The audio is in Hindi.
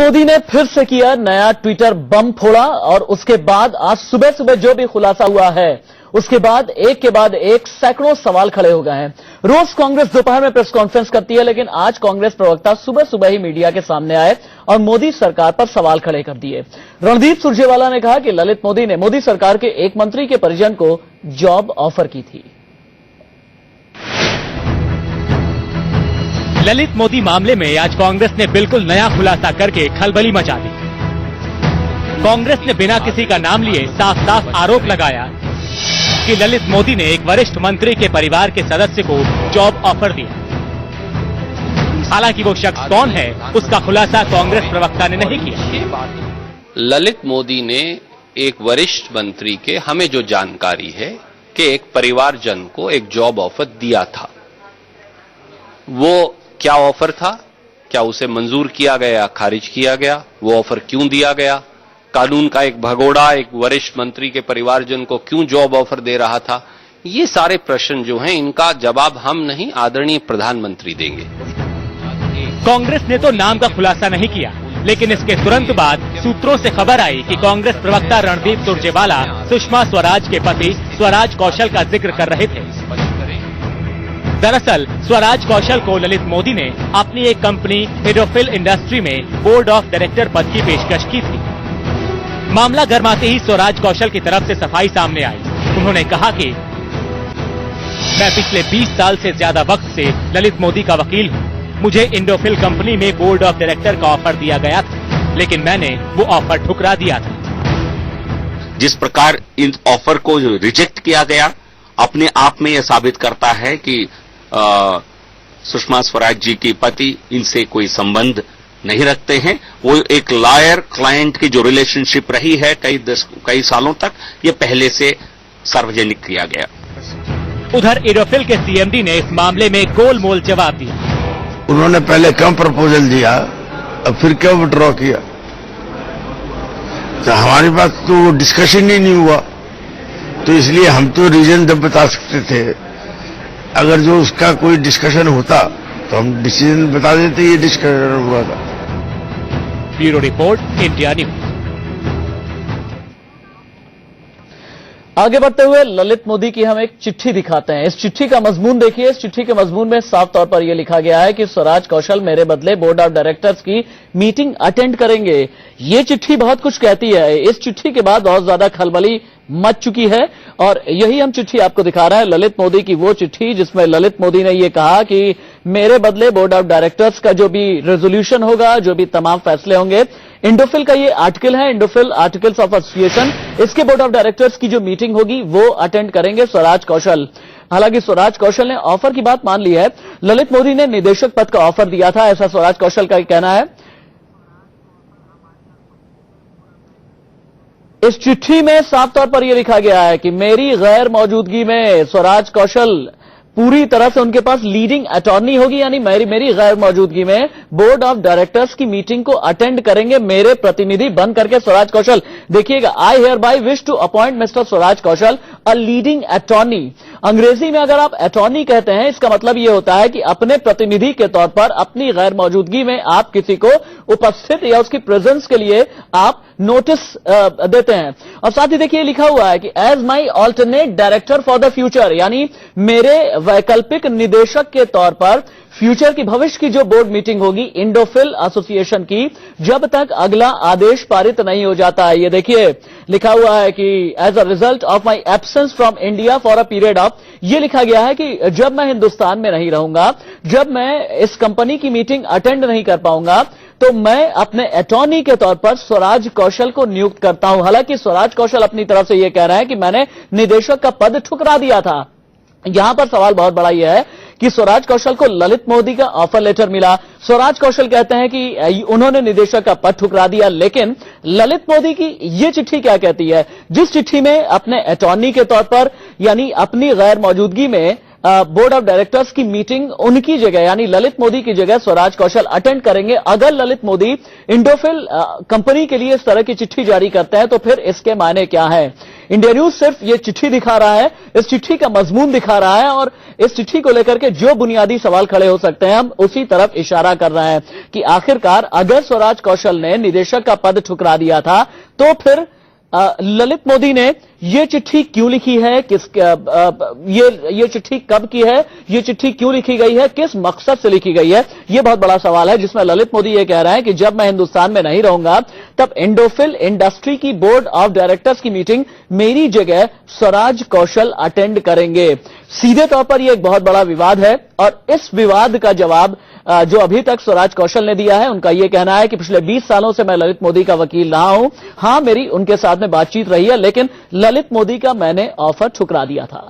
मोदी ने फिर से किया नया ट्विटर बम फोड़ा और उसके बाद आज सुबह सुबह जो भी खुलासा हुआ है उसके बाद एक के बाद एक सैकड़ों सवाल खड़े हो गए हैं। रोज कांग्रेस दोपहर में प्रेस कॉन्फ्रेंस करती है, लेकिन आज कांग्रेस प्रवक्ता सुबह सुबह ही मीडिया के सामने आए और मोदी सरकार पर सवाल खड़े कर दिए। रणदीप सुरजेवाला ने कहा कि ललित मोदी ने मोदी सरकार के एक मंत्री के परिजन को जॉब ऑफर की थी। ललित मोदी मामले में आज कांग्रेस ने बिल्कुल नया खुलासा करके खलबली मचा दी। कांग्रेस ने बिना किसी का नाम लिए साफ साफ आरोप लगाया कि ललित मोदी ने एक वरिष्ठ मंत्री के परिवार के सदस्य को जॉब ऑफर दिया। हालांकि वो शख्स कौन है उसका खुलासा कांग्रेस प्रवक्ता ने नहीं किया। ललित मोदी ने एक वरिष्ठ मंत्री के हमें जो जानकारी है कि एक परिवारजन को एक जॉब ऑफर दिया था। वो क्या ऑफर था, क्या उसे मंजूर किया गया, खारिज किया गया, वो ऑफर क्यों दिया गया, कानून का एक भगोड़ा एक वरिष्ठ मंत्री के परिवारजन को क्यों जॉब ऑफर दे रहा था, ये सारे प्रश्न जो हैं इनका जवाब हम नहीं आदरणीय प्रधानमंत्री देंगे। कांग्रेस ने तो नाम का खुलासा नहीं किया, लेकिन इसके तुरंत बाद सूत्रों से खबर आई कि कांग्रेस प्रवक्ता रणदीप सुरजेवाला सुषमा स्वराज के पति स्वराज कौशल का जिक्र कर रहे थे। दरअसल स्वराज कौशल को ललित मोदी ने अपनी एक कंपनी एडोफिल इंडस्ट्री में बोर्ड ऑफ डायरेक्टर पद की पेशकश की थी। मामला गरमाते ही स्वराज कौशल की तरफ से सफाई सामने आई। उन्होंने कहा कि मैं पिछले 20 साल से ज्यादा वक्त से ललित मोदी का वकील हूँ। मुझे इंडोफिल कंपनी में बोर्ड ऑफ डायरेक्टर का ऑफर दिया गया था, लेकिन मैंने वो ऑफर ठुकरा दिया था। जिस प्रकार इन ऑफर को रिजेक्ट किया गया अपने आप में यह साबित करता है कि सुषमा स्वराज जी के पति इनसे कोई संबंध नहीं रखते हैं। वो एक लॉयर क्लाइंट की जो रिलेशनशिप रही है कई सालों तक, ये पहले से सार्वजनिक किया गया। उधर एडोफिल के सीएमडी ने इस मामले में गोलमोल जवाब दिया। उन्होंने पहले कम प्रपोजल दिया, अब फिर क्यों विड्रॉ किया? तो हमारे पास तो डिस्कशन ही नहीं हुआ, तो इसलिए हम तो रीजन जब बता सकते थे। अगर जो उसका कोई डिस्कशन होता तो हम डिसीजन बता देते, ये डिस्कशन हुआ था। Bureau report, India news. आगे बढ़ते हुए ललित मोदी की हम एक चिट्ठी दिखाते हैं। इस चिट्ठी का मजमून देखिए। इस चिट्ठी के मजमून में साफ तौर पर यह लिखा गया है कि स्वराज कौशल मेरे बदले बोर्ड ऑफ डायरेक्टर्स की मीटिंग अटेंड करेंगे। ये चिट्ठी बहुत कुछ कहती है। इस चिट्ठी के बाद बहुत ज्यादा खलबली मच चुकी है और यही हम चिट्ठी आपको दिखा रहे हैं। ललित मोदी की वो चिट्ठी जिसमें ललित मोदी ने ये कहा कि मेरे बदले बोर्ड ऑफ डायरेक्टर्स का जो भी रेजोल्यूशन होगा, जो भी तमाम फैसले होंगे, इंडोफिल का ये आर्टिकल है, इंडोफिल आर्टिकल्स ऑफ एसोसिएशन, इसके बोर्ड ऑफ डायरेक्टर्स की जो मीटिंग होगी वो अटेंड करेंगे स्वराज कौशल। हालांकि स्वराज कौशल ने ऑफर की बात मान ली है। ललित मोदी ने निदेशक पद का ऑफर दिया था, ऐसा स्वराज कौशल का कहना है। इस चिट्ठी में साफ तौर पर यह लिखा गया है कि मेरी गैर मौजूदगी में स्वराज कौशल पूरी तरह से उनके पास लीडिंग अटॉर्नी होगी, यानी मेरी गैर मौजूदगी में बोर्ड ऑफ डायरेक्टर्स की मीटिंग को अटेंड करेंगे मेरे प्रतिनिधि बन करके स्वराज कौशल। देखिएगा, I hereby wish to appoint mister Swaraj Kaushal a leading attorney. Angrezi में अगर आप अटॉर्नी कहते हैं, इसका मतलब यह होता है कि अपने प्रतिनिधि के तौर पर अपनी गैर मौजूदगी में आप किसी को उपस्थित या उसकी प्रेजेंस के लिए आप नोटिस देते हैं। और साथ ही देखिए लिखा हुआ है कि as my alternate director for the future, यानी मेरे वैकल्पिक निदेशक के तौर पर फ्यूचर की भविष्य की जो बोर्ड मीटिंग होगी इंडोफिल एसोसिएशन की, जब तक अगला आदेश पारित नहीं हो जाता है। ये देखिए लिखा हुआ है कि as a result of my absence from India for a period of, ये लिखा गया है कि जब मैं हिंदुस्तान में नहीं रहूंगा, जब मैं इस कंपनी की मीटिंग अटेंड नहीं कर पाऊंगा, तो मैं अपने अटॉर्नी के तौर पर स्वराज कौशल को नियुक्त करता हूं। हालांकि स्वराज कौशल अपनी तरफ से यह कह रहे हैं कि मैंने निदेशक का पद ठुकरा दिया था। यहां पर सवाल बहुत बड़ा यह है कि स्वराज कौशल को ललित मोदी का ऑफर लेटर मिला। स्वराज कौशल कहते हैं कि उन्होंने निदेशक का पद ठुकरा दिया, लेकिन ललित मोदी की यह चिट्ठी क्या कहती है? जिस चिट्ठी में अपने अटॉर्नी के तौर पर, यानी अपनी गैर मौजूदगी में बोर्ड ऑफ डायरेक्टर्स की मीटिंग उनकी जगह, यानी ललित मोदी की जगह स्वराज कौशल अटेंड करेंगे। अगर ललित मोदी इंडोफिल कंपनी के लिए इस तरह की चिट्ठी जारी करते हैं तो फिर इसके मायने क्या है? इंडिया न्यूज सिर्फ ये चिट्ठी दिखा रहा है, इस चिट्ठी का मजमून दिखा रहा है और इस चिट्ठी को लेकर के जो बुनियादी सवाल खड़े हो सकते हैं हम उसी तरफ इशारा कर रहे हैं कि आखिरकार अगर स्वराज कौशल ने निदेशक का पद ठुकरा दिया था तो फिर ललित मोदी ने ये चिट्ठी क्यों लिखी है, ये चिट्ठी कब की है, ये चिट्ठी क्यों लिखी गई है, किस मकसद से लिखी गई है, ये बहुत बड़ा सवाल है जिसमें ललित मोदी ये कह रहे हैं कि जब मैं हिंदुस्तान में नहीं रहूंगा तब एंडोफिल इंडस्ट्री की बोर्ड ऑफ डायरेक्टर्स की मीटिंग मेरी जगह स्वराज कौशल अटेंड करेंगे। सीधे तौर पर यह एक बहुत बड़ा विवाद है और इस विवाद का जवाब जो अभी तक स्वराज कौशल ने दिया है, उनका यह कहना है कि पिछले 20 सालों से मैं ललित मोदी का वकील रहा हूं। हां, मेरी उनके साथ में बातचीत रही है, लेकिन ललित मोदी का मैंने ऑफर ठुकरा दिया था।